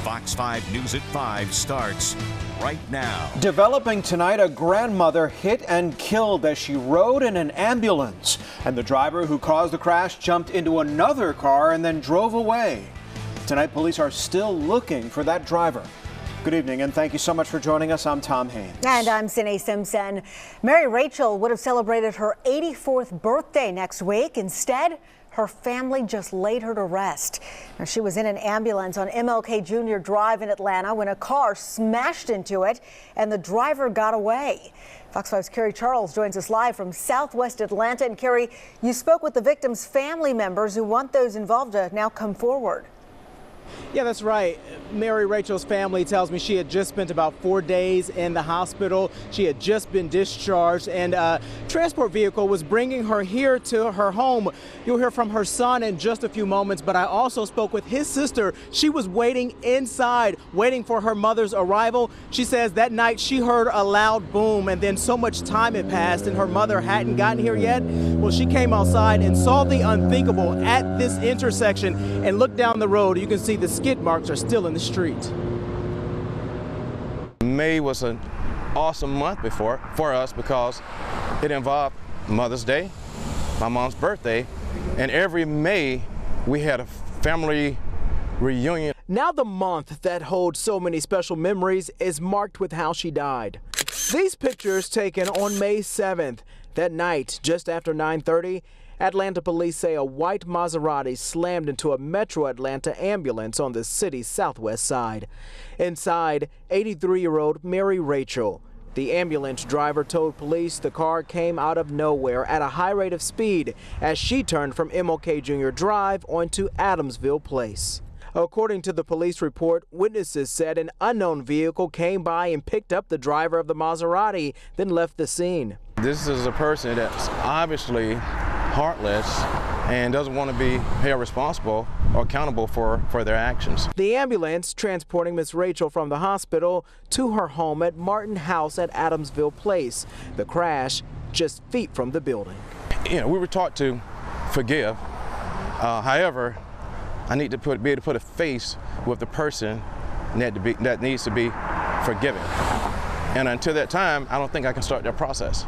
Fox 5 News at 5 starts right now. Developing tonight, a grandmother hit and killed as she rode in an ambulance. And the driver who caused the crash jumped into another car and then drove away. Tonight, police are still looking for that driver. Good evening, and thank you so much for joining us. I'm Tom Haynes. And I'm Cindy Simpson. Mary Rachel would have celebrated her 84th birthday next week. Instead, her family just laid her to rest. Now, she was in an ambulance on MLK Jr. Drive in Atlanta when a car smashed into it and the driver got away. Fox 5's Carrie Charles joins us live from Southwest Atlanta. And Carrie, you spoke with the victim's family members who want those involved to now come forward. Yeah, that's right. Mary Rachel's family tells me she had just spent about 4 days in the hospital. She had just been discharged, and a transport vehicle was bringing her here to her home. You'll hear from her son in just a few moments, but I also spoke with his sister. She was waiting inside, waiting for her mother's arrival. She says that night she heard a loud boom, and then so much time had passed and her mother hadn't gotten here yet. Well, she came outside and saw the unthinkable at this intersection and looked down the road. You can see the skid marks are still in the street. May was an awesome month for us because it involved Mother's Day, my mom's birthday, and every May we had a family reunion. Now the month that holds so many special memories is marked with how she died. These pictures taken on May 7th. That night, just after 9:30, Atlanta police say a white Maserati slammed into a Metro Atlanta ambulance on the city's southwest side. Inside, 83-year-old Mary Rachel. The ambulance driver told police the car came out of nowhere at a high rate of speed as she turned from MLK Jr. Drive onto Adamsville Place. According to the police report, witnesses said an unknown vehicle came by and picked up the driver of the Maserati, then left the scene. This is a person that's obviously heartless and doesn't want to be held responsible or accountable for their actions. The ambulance transporting Miss Rachel from the hospital to her home at Martin House at Adamsville Place. The crash just feet from the building. You know, we were taught to forgive. However, I need to be able to put a face with the person that needs to be forgiven. And until that time, I don't think I can start that process.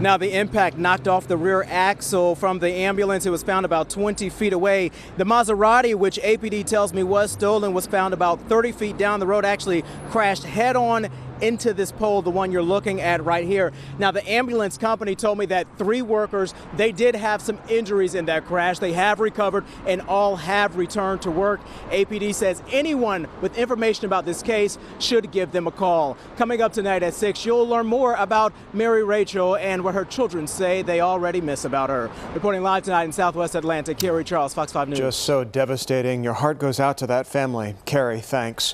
Now, the impact knocked off the rear axle from the ambulance. It was found about 20 feet away. The Maserati, which APD tells me was stolen, was found about 30 feet down the road, actually crashed head on into this pole, the one you're looking at right here. Now, the ambulance company told me that 3 workers, they did have some injuries in that crash. They have recovered and all have returned to work. APD says anyone with information about this case should give them a call. Coming up tonight at 6, you'll learn more about Mary Rachel and what her children say they already miss about her. Reporting live tonight in Southwest Atlanta, Carrie Charles, Fox 5 News. Just so devastating. Your heart goes out to that family. Carrie, thanks.